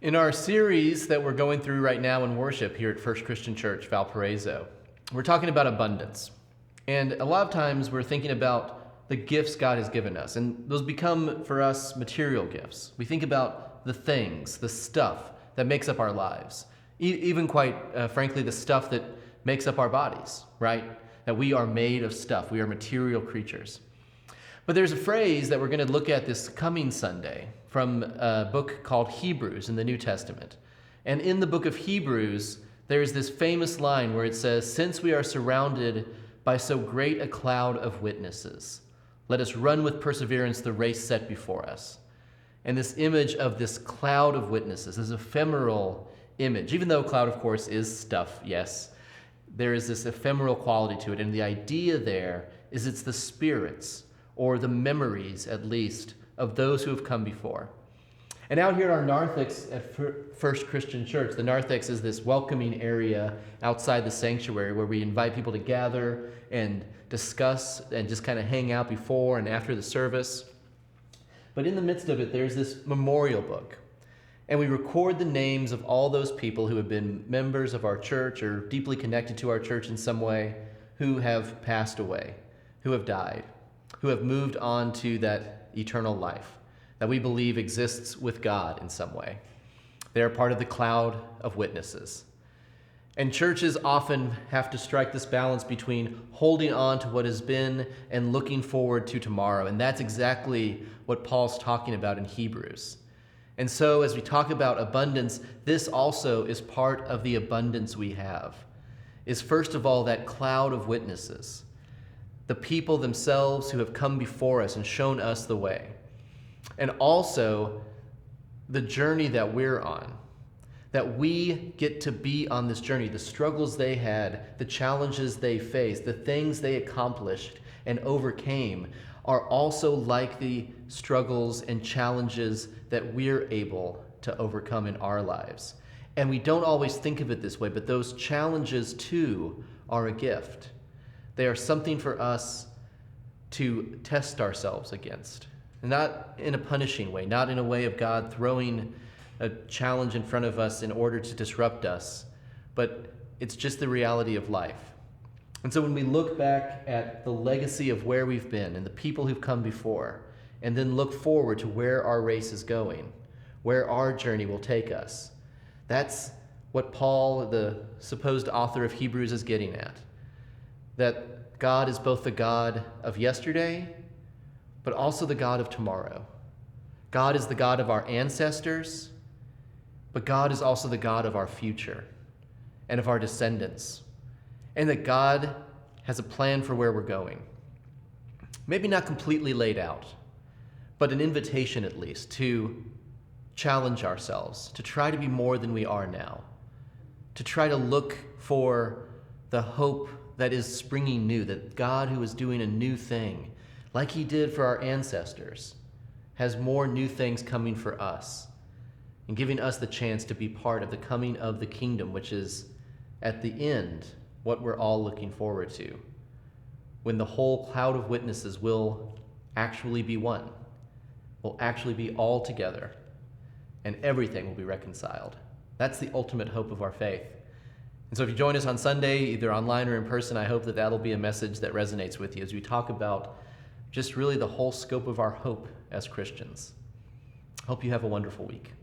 In our series that we're going through right now in worship here at First Christian Church, Valparaiso, we're talking about abundance. And a lot of times we're thinking about the gifts God has given us, and those become for us material gifts. We think about the things, the stuff that makes up our lives, even quite frankly, the stuff that makes up our bodies, right? That we are made of stuff. We are material creatures. But there's a phrase that we're going to look at this coming Sunday from a book called Hebrews in the New Testament. And in the book of Hebrews, there's this famous line where it says, "Since we are surrounded by so great a cloud of witnesses, let us run with perseverance the race set before us." And this image of this cloud of witnesses, this ephemeral image, even though cloud, of course, is stuff, yes, there is this ephemeral quality to it. And the idea there is it's the spirits, or the memories, at least, of those who have come before. And out here at our narthex at First Christian Church, the narthex is this welcoming area outside the sanctuary where we invite people to gather and discuss and just kind of hang out before and after the service. But in the midst of it, there's this memorial book. And we record the names of all those people who have been members of our church or deeply connected to our church in some way, who have passed away, who have died, who have moved on to that eternal life that we believe exists with God in some way. They are part of the cloud of witnesses. And churches often have to strike this balance between holding on to what has been and looking forward to tomorrow. And that's exactly what Paul's talking about in Hebrews. And so as we talk about abundance, this also is part of the abundance we have, is first of all that cloud of witnesses, the people themselves who have come before us and shown us the way. And also the journey that we're on, that we get to be on this journey, the struggles they had, the challenges they faced, the things they accomplished and overcame are also like the struggles and challenges that we're able to overcome in our lives. And we don't always think of it this way, but those challenges too are a gift. They are something for us to test ourselves against. Not in a punishing way, not in a way of God throwing a challenge in front of us in order to disrupt us, but it's just the reality of life. And so when we look back at the legacy of where we've been and the people who've come before, and then look forward to where our race is going, where our journey will take us, that's what Paul, the supposed author of Hebrews, is getting at. That God is both the God of yesterday, but also the God of tomorrow. God is the God of our ancestors, but God is also the God of our future and of our descendants. And that God has a plan for where we're going. Maybe not completely laid out, but an invitation at least to challenge ourselves, to try to be more than we are now, to try to look for the hope that is springing new, that God, who is doing a new thing, like he did for our ancestors, has more new things coming for us and giving us the chance to be part of the coming of the kingdom, which is at the end what we're all looking forward to, when the whole cloud of witnesses will actually be one, will actually be all together, and everything will be reconciled. That's the ultimate hope of our faith. And so if you join us on Sunday, either online or in person, I hope that that'll be a message that resonates with you as we talk about just really the whole scope of our hope as Christians. Hope you have a wonderful week.